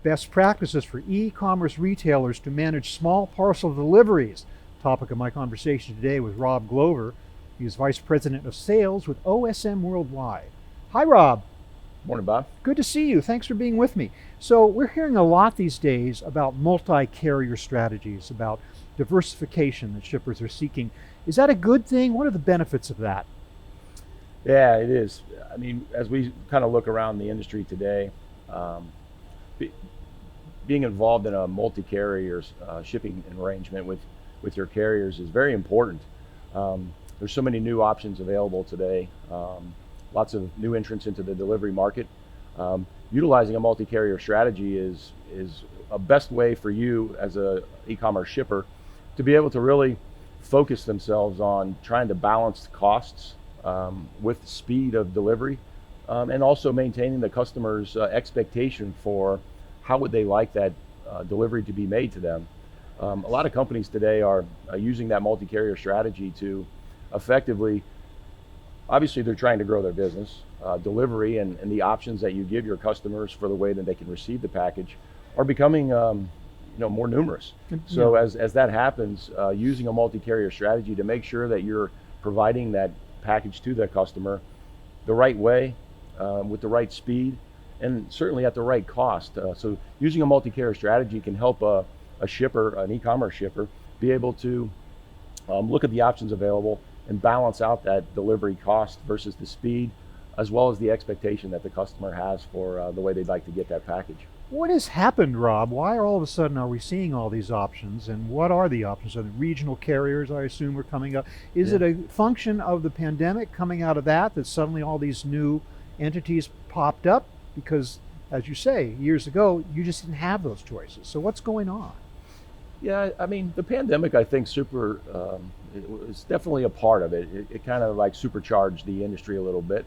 best practices for e-commerce retailers to manage small parcel deliveries. Topic of my conversation today with Rob Glover. He is Vice President of Sales with OSM Worldwide. Hi, Rob. Morning, Bob. Good to see you. Thanks for being with me. So we're hearing a lot these days about multi-carrier strategies, about diversification that shippers are seeking. Is that a good thing? What are the benefits of that? Yeah, it is. I mean, as we kind of look around the industry today, being involved in a multi-carrier shipping arrangement with your carriers is very important. There's so many new options available today. Lots of new entrants into the delivery market. Utilizing a multi-carrier strategy is a best way for you as a e-commerce shipper to be able to really focus themselves on trying to balance costs with speed of delivery, and also maintaining the customer's expectation for how would they like that delivery to be made to them. A lot of companies today are using that multi-carrier strategy to effectively, obviously they're trying to grow their business. Delivery and the options that you give your customers for the way that they can receive the package are becoming more numerous. So as that happens, using a multi-carrier strategy to make sure that you're providing that package to the customer the right way, with the right speed, and certainly at the right cost. So using a multi-carrier strategy can help a shipper, an e-commerce shipper, be able to look at the options available and balance out that delivery cost versus the speed, as well as the expectation that the customer has for the way they'd like to get that package. What has happened, Rob? Why all of a sudden are we seeing all these options, and what are the options? Are the regional carriers, I assume, are coming up? Is it a function of the pandemic coming out of that suddenly all these new entities popped up? Because, as you say, years ago, you just didn't have those choices. So what's going on? Yeah, I mean, the pandemic, I think, it was definitely a part of it. It kind of like supercharged the industry a little bit.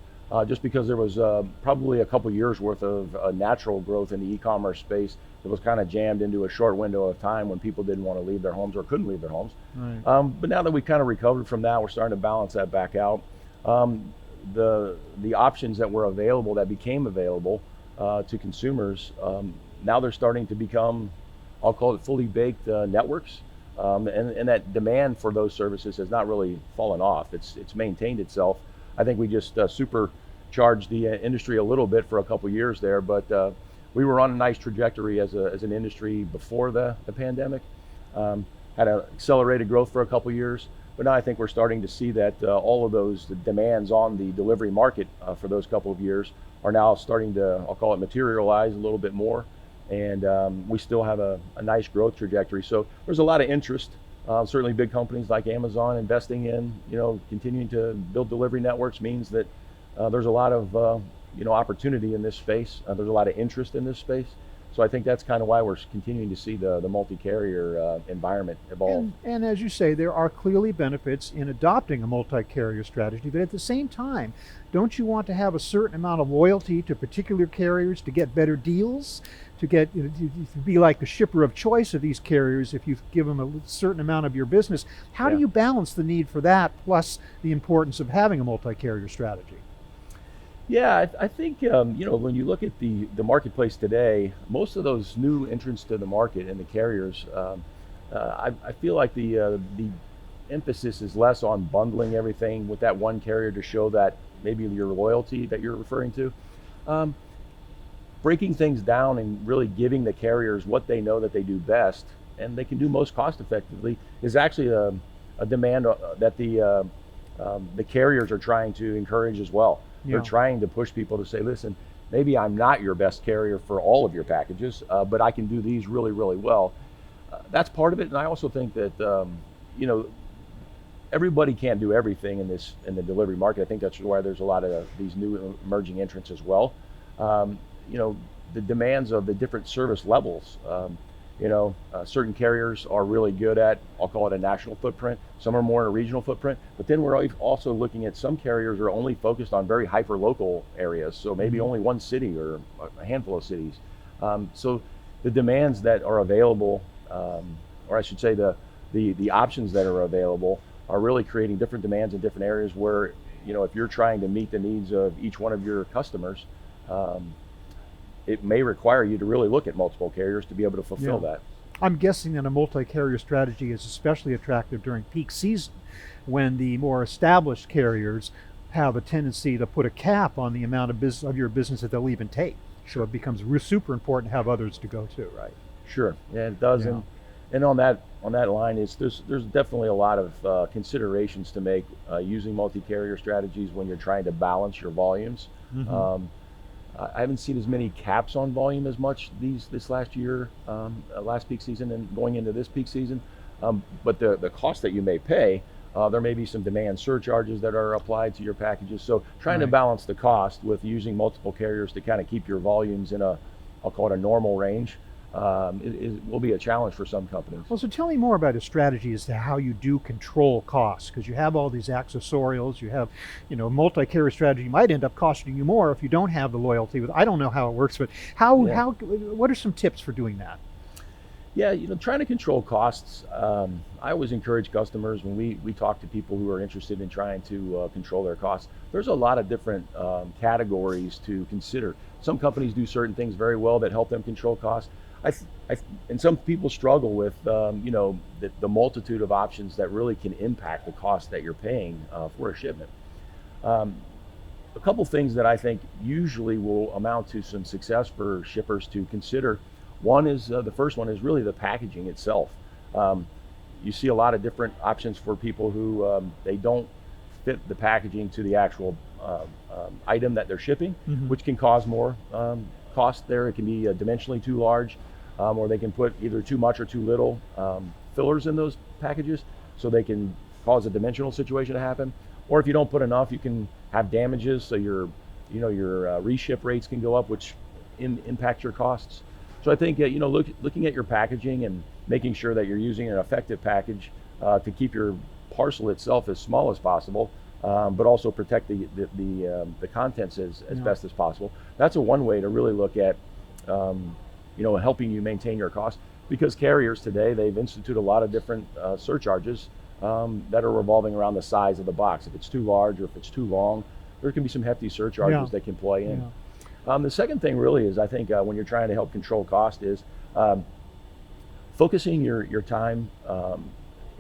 Just because there was probably a couple years worth of natural growth in the e-commerce space that was kind of jammed into a short window of time when people didn't want to leave their homes or couldn't leave their homes. Right. But now that we kind of recovered from that, we're starting to balance that back out. The options that were available, that became available to consumers, now they're starting to become, I'll call it fully baked networks. And that demand for those services has not really fallen off. It's maintained itself. I think we just supercharged the industry a little bit for a couple years there, but we were on a nice trajectory as an industry before the pandemic. Had an accelerated growth for a couple years, but now I think we're starting to see that all of those demands on the delivery market for those couple of years are now starting to, I'll call it, materialize a little bit more. And we still have a nice growth trajectory. So there's a lot of interest. Certainly big companies like Amazon investing in, continuing to build delivery networks means that there's a lot of, opportunity in this space. There's a lot of interest in this space. So I think that's kind of why we're continuing to see the multi-carrier environment evolve. And as you say, there are clearly benefits in adopting a multi-carrier strategy, but at the same time, don't you want to have a certain amount of loyalty to particular carriers to get better deals? To be like the shipper of choice of these carriers if you give them a certain amount of your business. How do you balance the need for that plus the importance of having a multi-carrier strategy? Yeah, I think when you look at the marketplace today, most of those new entrants to the market and the carriers, I feel like the emphasis is less on bundling everything with that one carrier to show that maybe your loyalty that you're referring to. Breaking things down and really giving the carriers what they know that they do best and they can do most cost effectively is actually a demand that the carriers are trying to encourage as well. Yeah. They're trying to push people to say, listen, maybe I'm not your best carrier for all of your packages, but I can do these really, really well. That's part of it. And I also think that, everybody can't do everything in the delivery market. I think that's why there's a lot of these new emerging entrants as well. The demands of the different service levels. Certain carriers are really good at, I'll call it a national footprint. Some are more in a regional footprint. But then we're also looking at some carriers are only focused on very hyper-local areas. So maybe only one city or a handful of cities. So the demands that are available, or I should say the options that are available are really creating different demands in different areas where, if you're trying to meet the needs of each one of your customers, it may require you to really look at multiple carriers to be able to fulfill Yeah. that. I'm guessing that a multi-carrier strategy is especially attractive during peak season when the more established carriers have a tendency to put a cap on the amount of business of your business that they'll even take. So it becomes super important to have others to go to, right? Sure, yeah, it does. Yeah. And on that line, there's definitely a lot of considerations to make using multi-carrier strategies when you're trying to balance your volumes. Mm-hmm. I haven't seen as many caps on volume as much this last year, last peak season, and going into this peak season. But the cost that you may pay, there may be some demand surcharges that are applied to your packages. So trying to Right. balance the cost with using multiple carriers to kind of keep your volumes in I'll call it a normal range, will be a challenge for some companies. Well, so tell me more about a strategy as to how you do control costs, because you have all these accessorials, you have, multi-carrier strategy might end up costing you more if you don't have the loyalty with, I don't know how it works, but Yeah. what are some tips for doing that? Yeah, trying to control costs. I always encourage customers when we talk to people who are interested in trying to control their costs. There's a lot of different categories to consider. Some companies do certain things very well that help them control costs. And some people struggle with, the multitude of options that really can impact the cost that you're paying for a shipment. A couple things that I think usually will amount to some success for shippers to consider. One is the first one is really the packaging itself. You see a lot of different options for people who they don't fit the packaging to the actual item that they're shipping, Mhm. which can cause more cost there. It can be dimensionally too large, or they can put either too much or too little fillers in those packages, so they can cause a dimensional situation to happen. Or if you don't put enough, you can have damages, so your reship rates can go up, which impact your costs. So I think looking at your packaging and making sure that you're using an effective package to keep your parcel itself as small as possible, but also protect the contents as Yeah. best as possible. That's one way to really look at helping you maintain your costs, because carriers today, they've instituted a lot of different surcharges that are revolving around the size of the box. If it's too large or if it's too long, there can be some hefty surcharges Yeah. that can play in. Yeah. The second thing really is, I think when you're trying to help control cost, is focusing your time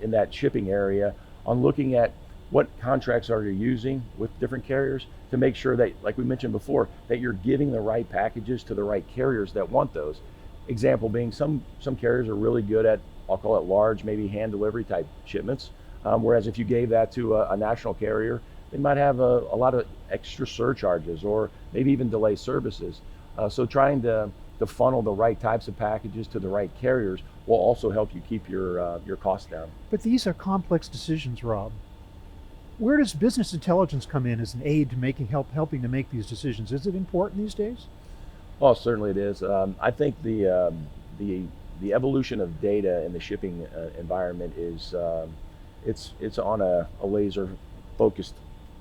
in that shipping area on looking at what contracts are you using with different carriers to make sure that, like we mentioned before, that you're giving the right packages to the right carriers that want those. Example being, some carriers are really good at, I'll call it large, maybe hand delivery type shipments, whereas if you gave that to a national carrier, they might have a lot of extra surcharges or maybe even delay services. So trying to funnel the right types of packages to the right carriers will also help you keep your costs down. But these are complex decisions, Rob. Where does business intelligence come in as an aid to helping to make these decisions? Is it important these days? Oh, certainly it is. I think the evolution of data in the shipping environment is it's on a laser focused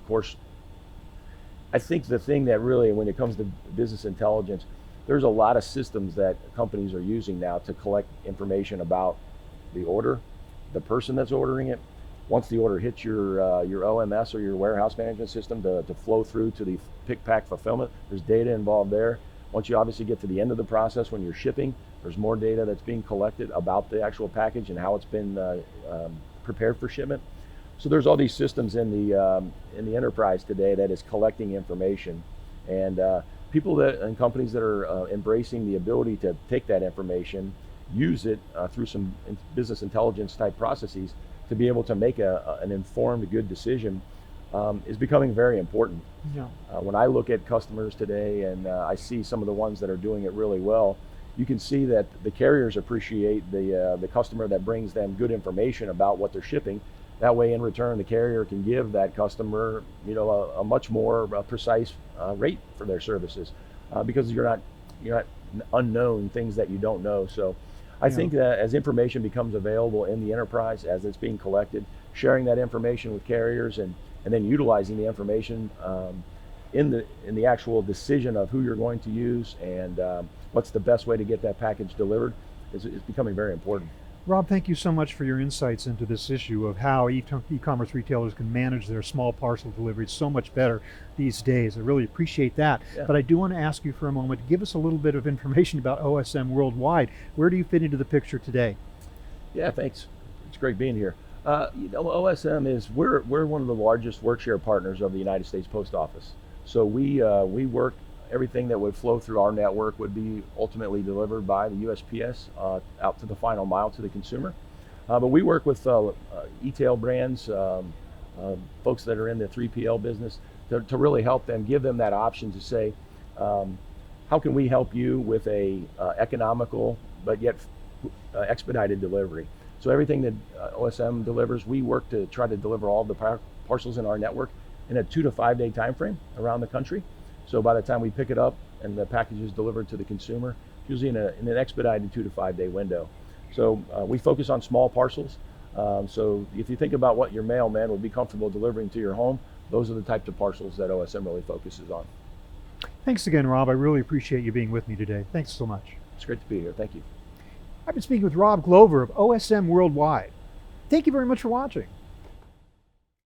course. I think the thing that really, when it comes to business intelligence, there's a lot of systems that companies are using now to collect information about the order, the person that's ordering it. Once the order hits your OMS or your warehouse management system to flow through to the pick pack fulfillment, there's data involved there. Once you obviously get to the end of the process when you're shipping, there's more data that's being collected about the actual package and how it's been prepared for shipment. So there's all these systems in the enterprise today that is collecting information, and people and companies that are embracing the ability to take that information, use it through some business intelligence type processes to be able to make an informed, good decision is becoming very important. Yeah. When I look at customers today and I see some of the ones that are doing it really well, you can see that the carriers appreciate the customer that brings them good information about what they're shipping. That way, in return, the carrier can give that customer, a much more precise rate for their services, because you're not unknown things that you don't know. So, I think that as information becomes available in the enterprise, as it's being collected, sharing that information with carriers and then utilizing the information in the actual decision of who you're going to use and what's the best way to get that package delivered is becoming very important. Rob, thank you so much for your insights into this issue of how e-commerce retailers can manage their small parcel deliveries so much better these days. I really appreciate that. Yeah. But I do want to ask you for a moment to give us a little bit of information about OSM Worldwide. Where do you fit into the picture today? Yeah, thanks. It's great being here. OSM is we're one of the largest workshare partners of the United States Post Office. So we work everything that would flow through our network would be ultimately delivered by the USPS out to the final mile to the consumer. But we work with e-tail brands, folks that are in the 3PL business to really help them, give them that option to say, how can we help you with a economical but yet expedited delivery? So everything that OSM delivers, we work to try to deliver all the parcels in our network in a 2 to 5 day time frame around the country. So by the time we pick it up and the package is delivered to the consumer, usually in an expedited 2 to 5 day window. So we focus on small parcels. So if you think about what your mailman would be comfortable delivering to your home, those are the types of parcels that OSM really focuses on. Thanks again, Rob. I really appreciate you being with me today. Thanks so much. It's great to be here. Thank you. I've been speaking with Rob Glover of OSM Worldwide. Thank you very much for watching.